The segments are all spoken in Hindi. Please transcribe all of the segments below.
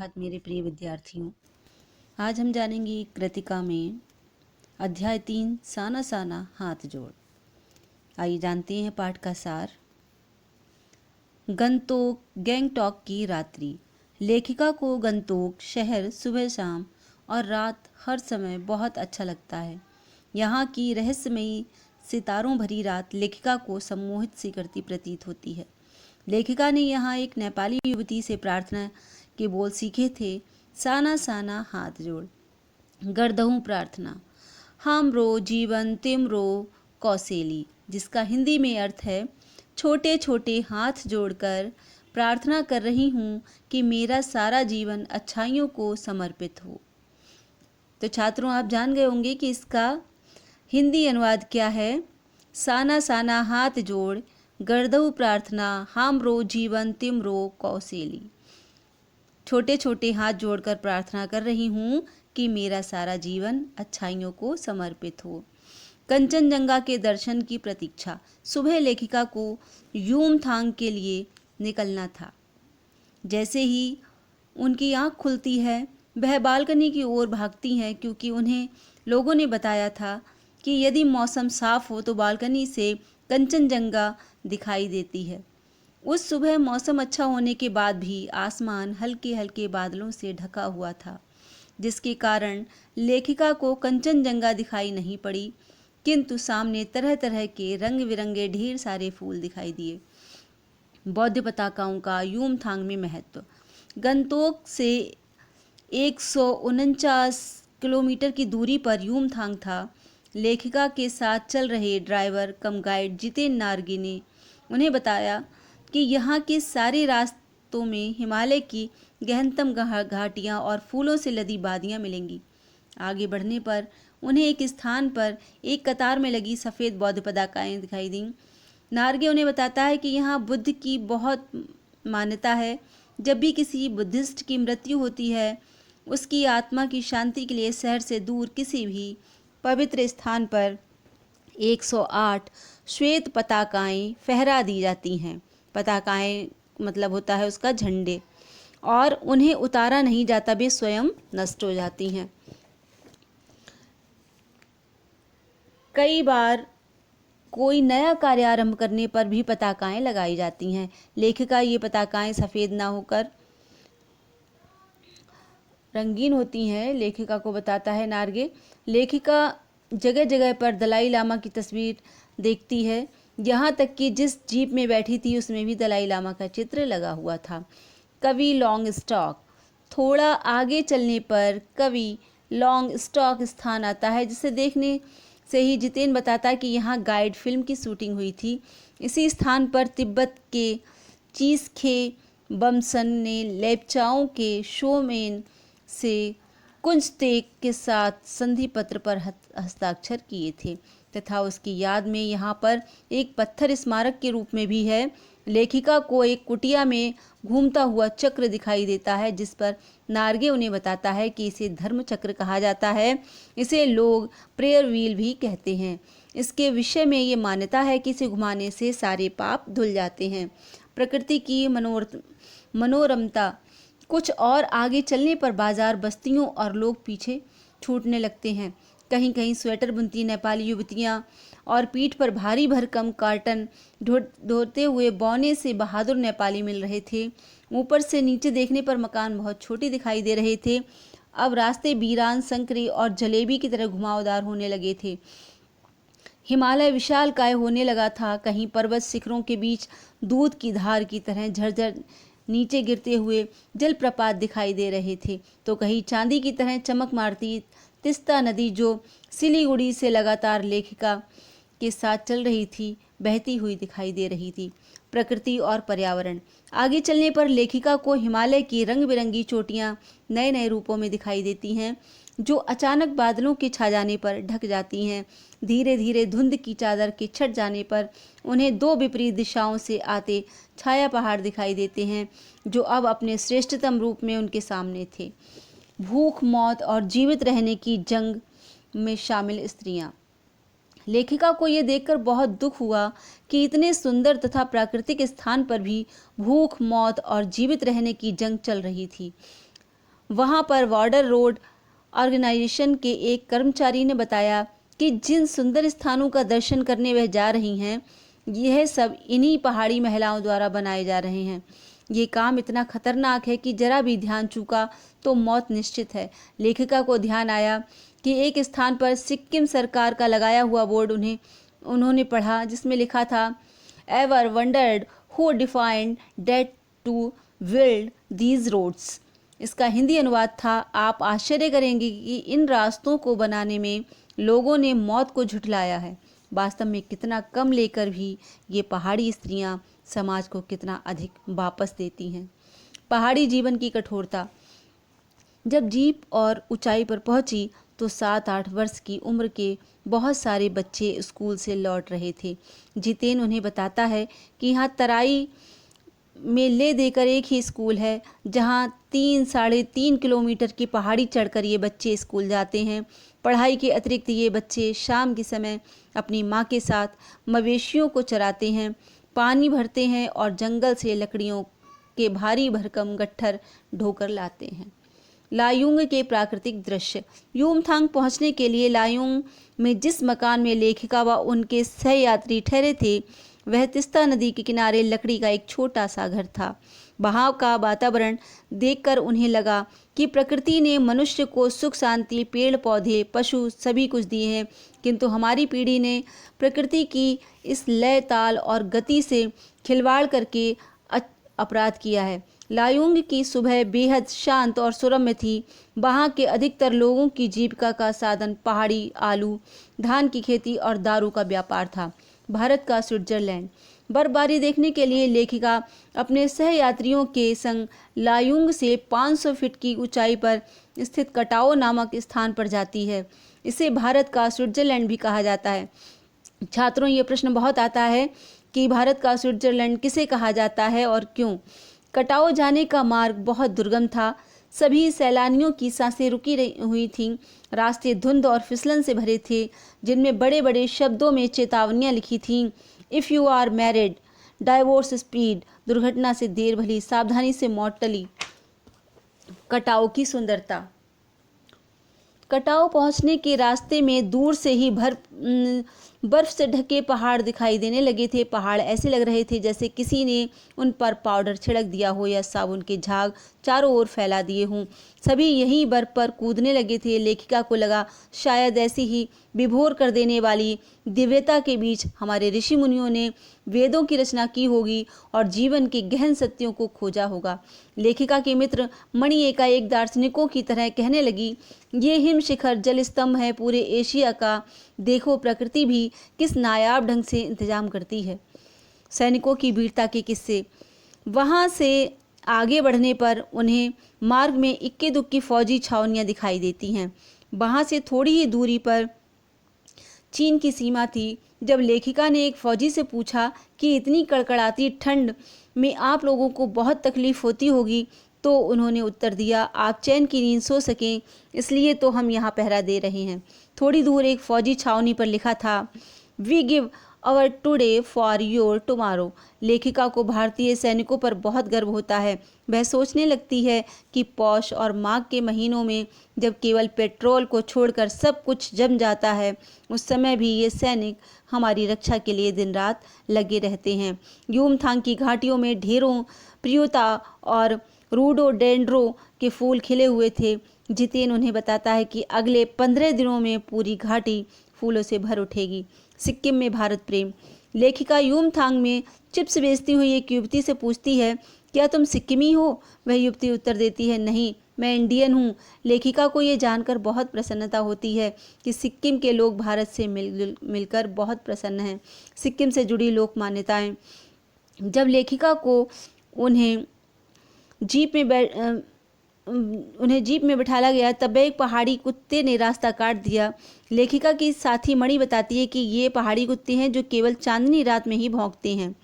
सुप्रभात मेरे प्रिय विद्यार्थियों। आज हम जानेंगे कृतिका में अध्याय 3 साना साना हाथ जोड़। आइए जानते हैं पाठ का सार। गंगटोक गैंगटॉक की रात्रि। लेखिका को गंगटोक शहर सुबह शाम और रात हर समय बहुत अच्छा लगता है। यहाँ की रहस्यमयी सितारों भरी रात लेखिका को सम्मोहित सी करती प्रतीत होती है। लेखिका ने यहाँ एक नेपाली युवती से प्रार्थना के बोल सीखे थे। साना साना हाथ जोड़ गर्दहूँ प्रार्थना। हामरो जीवन तिमरो कौशेली, जिसका हिंदी में अर्थ है छोटे छोटे हाथ जोड़कर प्रार्थना कर रही हूँ कि मेरा सारा जीवन अच्छाइयों को समर्पित हो। तो छात्रों, आप जान गए होंगे कि इसका हिंदी अनुवाद क्या है। साना साना हाथ जोड़ गर्दहु प्रार्थना, हामरो जीवन तिमरो कौशेली। छोटे छोटे हाथ जोड़कर प्रार्थना कर रही हूँ कि मेरा सारा जीवन अच्छाइयों को समर्पित हो। कंचनजंगा के दर्शन की प्रतीक्षा। सुबह लेखिका को यूमथांग के लिए निकलना था। जैसे ही उनकी आँख खुलती है वह बालकनी की ओर भागती हैं, क्योंकि उन्हें लोगों ने बताया था कि यदि मौसम साफ हो तो बालकनी से कंचनजंगा दिखाई देती है। उस सुबह मौसम अच्छा होने के बाद भी आसमान हल्के हल्के बादलों से ढका हुआ था, जिसके कारण लेखिका को कंचनजंगा दिखाई नहीं पड़ी, किंतु सामने तरह तरह के रंग बिरंगे ढेर सारे फूल दिखाई दिए। बौद्ध पताकाओं का यूमथांग में महत्व। गंगटोक से 149 किलोमीटर की दूरी पर यूमथांग था। लेखिका के साथ चल रहे ड्राइवर कम गाइड जितेन नार्गे ने उन्हें बताया कि यहाँ के सारे रास्तों में हिमालय की गहनतम घाटियाँ और फूलों से लदी वादियाँ मिलेंगी। आगे बढ़ने पर उन्हें एक स्थान पर एक कतार में लगी सफ़ेद बौद्ध पताकाएँ दिखाई दीं। नार्गे उन्हें बताता है कि यहाँ बुद्ध की बहुत मान्यता है। जब भी किसी बुद्धिस्ट की मृत्यु होती है, उसकी आत्मा की शांति के लिए शहर से दूर किसी भी पवित्र स्थान पर 108 श्वेत पताकाएँ फहरा दी जाती हैं। पताकाएँ मतलब होता है उसका झंडे, और उन्हें उतारा नहीं जाता, वे स्वयं नष्ट हो जाती हैं। कई बार कोई नया कार्य आरंभ करने पर भी पताकाएँ लगाई जाती हैं। लेखिका ये पताकाएँ सफ़ेद ना होकर रंगीन होती हैं। लेखिका को बताता है नार्गे। लेखिका जगह जगह पर दलाई लामा की तस्वीर देखती है, यहाँ तक कि जिस जीप में बैठी थी उसमें भी दलाई लामा का चित्र लगा हुआ था। कवि लॉन्ग स्टॉक। थोड़ा आगे चलने पर कवि लॉन्ग स्टॉक स्थान आता है, जिसे देखने से ही जितेन बताता है कि यहाँ गाइड फिल्म की शूटिंग हुई थी। इसी स्थान पर तिब्बत के चीसखे बमसन ने लेप्चाओं के शोमेन से कुंजतेक के साथ संधि पत्र पर हस्ताक्षर किए थे, तथा उसकी याद में यहाँ पर एक पत्थर स्मारक के रूप में भी है। लेखिका को एक कुटिया में घूमता हुआ चक्र दिखाई देता है, जिस पर नार्गे उन्हें बताता है कि इसे धर्म चक्र कहा जाता है। इसे लोग प्रेयर व्हील भी कहते हैं। इसके विषय में ये मान्यता है कि इसे घुमाने से सारे पाप धुल जाते हैं। प्रकृति की मनोरमता। कुछ और आगे चलने पर बाजार, बस्तियों और लोग पीछे छूटने लगते हैं। कहीं कहीं स्वेटर बुनती नेपाली युवतियाँ और पीठ पर भारी भरकम कार्टन ढोते हुए बौने से बहादुर नेपाली मिल रहे थे। ऊपर से नीचे देखने पर मकान बहुत छोटे दिखाई दे रहे थे। अब रास्ते वीरान, संकरे और जलेबी की तरह घुमावदार होने लगे थे। हिमालय विशालकाय होने लगा था। कहीं पर्वत शिखरों के बीच दूध की धार की तरह झरझर नीचे गिरते हुए जलप्रपात दिखाई दे रहे थे, तो कहीं चांदी की तरह चमक मारती तिस्ता नदी, जो सिलीगुड़ी से लगातार लेखिका के साथ चल रही थी, बहती हुई दिखाई दे रही थी। प्रकृति और पर्यावरण। आगे चलने पर लेखिका को हिमालय की रंग बिरंगी चोटियाँ नए नए रूपों में दिखाई देती हैं, जो अचानक बादलों के छा जाने पर ढक जाती हैं। धीरे धीरे धुंध की चादर के छट जाने पर उन्हें दो विपरीत दिशाओं से आते छाया पहाड़ दिखाई देते हैं, जो अब अपने श्रेष्ठतम रूप में उनके सामने थे। भूख, मौत और जीवित रहने की जंग में शामिल स्त्रियां। लेखिका को ये देखकर बहुत दुख हुआ कि इतने सुंदर तथा प्राकृतिक स्थान पर भी भूख, मौत और जीवित रहने की जंग चल रही थी। वहाँ पर बॉर्डर रोड ऑर्गेनाइजेशन के एक कर्मचारी ने बताया कि जिन सुंदर स्थानों का दर्शन करने वह जा रही हैं, यह सब इन्हीं पहाड़ी महिलाओं द्वारा बनाए जा रहे हैं। ये काम इतना खतरनाक है कि जरा भी ध्यान चूका तो मौत निश्चित है। लेखिका को ध्यान आया कि एक स्थान पर सिक्किम सरकार का लगाया हुआ बोर्ड उन्होंने पढ़ा, जिसमें लिखा था, ever wondered who defied death to build these roads. इसका हिंदी अनुवाद था, आप आश्चर्य करेंगे कि इन रास्तों को बनाने में लोगों ने मौत को झुठलाया है। वास्तव में कितना कम लेकर भी ये पहाड़ी स्त्रियां समाज को कितना अधिक वापस देती हैं। पहाड़ी जीवन की कठोरता। जब जीप और ऊंचाई पर पहुंची तो 7-8 वर्ष की उम्र के बहुत सारे बच्चे स्कूल से लौट रहे थे। जितेन उन्हें बताता है कि यहाँ तराई में ले देकर एक ही स्कूल है, जहाँ 3-3.5 किलोमीटर की पहाड़ी चढ़कर ये बच्चे स्कूल जाते हैं। पढ़ाई के अतिरिक्त ये बच्चे शाम के समय अपनी माँ के साथ मवेशियों को चराते हैं, पानी भरते हैं और जंगल से लकड़ियों के भारी भरकम गट्ठर ढोकर लाते हैं। लायुंग के प्राकृतिक दृश्य। युमथांग पहुंचने के लिए लायुंग में जिस मकान में लेखिका व उनके सहयात्री ठहरे थे, वह तिस्ता नदी के किनारे लकड़ी का एक छोटा सा घर था। वहाँ का वातावरण देखकर उन्हें लगा कि प्रकृति ने मनुष्य को सुख शांति, पेड़ पौधे, पशु सभी कुछ दिए हैं, किंतु हमारी पीढ़ी ने प्रकृति की इस लय ताल और गति से खिलवाड़ करके अपराध किया है। लायुंग की सुबह बेहद शांत और सुरम्य थी। वहाँ के अधिकतर लोगों की जीविका का साधन पहाड़ी आलू, धान की खेती और दारू का व्यापार था। भारत का स्विट्जरलैंड। बर्फबारी देखने के लिए लेखिका अपने सहयात्रियों के संग लायुंग से 500 फीट की ऊंचाई पर स्थित कटाओ नामक स्थान पर जाती है। इसे भारत का स्विट्जरलैंड भी कहा जाता है। छात्रों, ये प्रश्न बहुत आता है कि भारत का स्विट्जरलैंड किसे कहा जाता है और क्यों? कटाओ जाने का मार्ग बहुत दुर्गम था। सभी सैलानियों की सांसें रुकी हुई थीं। रास्ते धुंध और फिसलन से भरे थे, जिनमें बड़े बड़े शब्दों में चेतावनियां लिखी थीं। If you are married, divorce speed, दुर्घटना से देर भली, सावधानी से मौत टली। कटाओ की सुंदरता। कटाओ पहुंचने के रास्ते में दूर से ही बर्फ से ढके पहाड़ दिखाई देने लगे थे। पहाड़ ऐसे लग रहे थे जैसे किसी ने उन पर पाउडर छिड़क दिया हो या साबुन के झाग चारों ओर फैला दिए हों। सभी यहीं बर्फ पर कूदने लगे थे। लेखिका को लगा शायद ऐसी ही विभोर कर देने वाली दिव्यता के बीच हमारे ऋषि मुनियों ने वेदों की रचना की होगी और जीवन के गहन सत्यों को खोजा होगा। लेखिका के मित्र मणि एकाएक दार्शनिकों की तरह कहने लगी, ये हिम शिखर जल स्तंभ है पूरे एशिया का। देखो प्रकृति भी किस नायाब ढंग से इंतजाम करती है। सैनिकों की वीरता के किस्से। वहाँ से आगे बढ़ने पर उन्हें मार्ग में इक्के दुक्की फौजी छावनियाँ दिखाई देती हैं। वहाँ से थोड़ी ही दूरी पर चीन की सीमा थी। जब लेखिका ने एक फौजी से पूछा कि इतनी कड़कड़ाती ठंड में आप लोगों को बहुत तकलीफ होती होगी, तो उन्होंने उत्तर दिया, आप चैन की नींद सो सकें इसलिए तो हम यहाँ पहरा दे रहे हैं। थोड़ी दूर एक फौजी छावनी पर लिखा था, we give our today for your tomorrow. लेखिका को भारतीय सैनिकों पर बहुत गर्व होता है। वह सोचने लगती है कि पौष और माघ के महीनों में जब केवल पेट्रोल को छोड़कर सब कुछ जम जाता है, उस समय भी ये सैनिक हमारी रक्षा के लिए दिन रात लगे रहते हैं। युमथांग की घाटियों में ढेरों प्रियोता और रूडोडेंड्रो के फूल खिले हुए थे। जितेन उन्हें बताता है कि अगले 15 दिनों में पूरी घाटी फूलों से भर उठेगी। सिक्किम में भारत प्रेम। लेखिका युमथांग में चिप्स बेचती हुई एक युवती से पूछती है, क्या तुम सिक्किमी हो? वह युवती उत्तर देती है, नहीं, मैं इंडियन हूँ। लेखिका को ये जानकर बहुत प्रसन्नता होती है कि सिक्किम के लोग भारत से मिलकर बहुत प्रसन्न हैं। सिक्किम से जुड़ी लोक मान्यताएं। जब लेखिका को उन्हें जीप में बिठाला गया, तब एक पहाड़ी कुत्ते ने रास्ता काट दिया। लेखिका की साथी मणि बताती है कि ये पहाड़ी कुत्ते हैं जो केवल चांदनी रात में ही भौंकते हैं।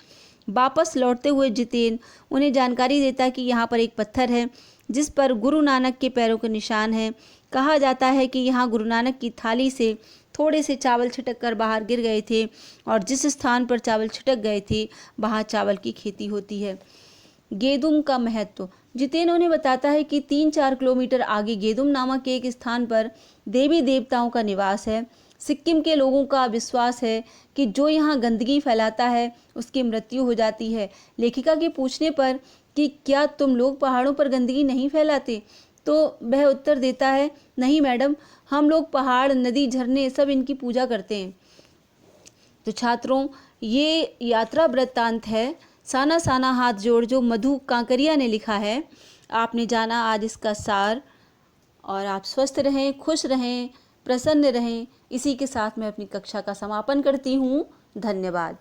वापस लौटते हुए जितेन उन्हें जानकारी देता कि यहाँ पर एक पत्थर है जिस पर गुरु नानक के पैरों के निशान हैं। कहा जाता है कि यहाँ गुरु नानक की थाली से थोड़े से चावल छिटक कर बाहर गिर गए थे और जिस स्थान पर चावल छिटक गए थे वहाँ चावल की खेती होती है। गेदुम का महत्व। जितेन उन्हें बताता है कि 3-4 किलोमीटर आगे गेदुम नामक एक स्थान पर देवी देवताओं का निवास है। सिक्किम के लोगों का विश्वास है कि जो यहाँ गंदगी फैलाता है उसकी मृत्यु हो जाती है। लेखिका के पूछने पर कि क्या तुम लोग पहाड़ों पर गंदगी नहीं फैलाते, तो वह उत्तर देता है, नहीं मैडम, हम लोग पहाड़, नदी, झरने सब इनकी पूजा करते हैं। तो छात्रों, ये यात्रा वृत्तांत है साना साना हाथ जोड़, जो मधु कांकरिया ने लिखा है। आपने जाना आज इसका सार, और आप स्वस्थ रहें, खुश रहें, प्रसन्न रहें। इसी के साथ मैं अपनी कक्षा का समापन करती हूँ। धन्यवाद।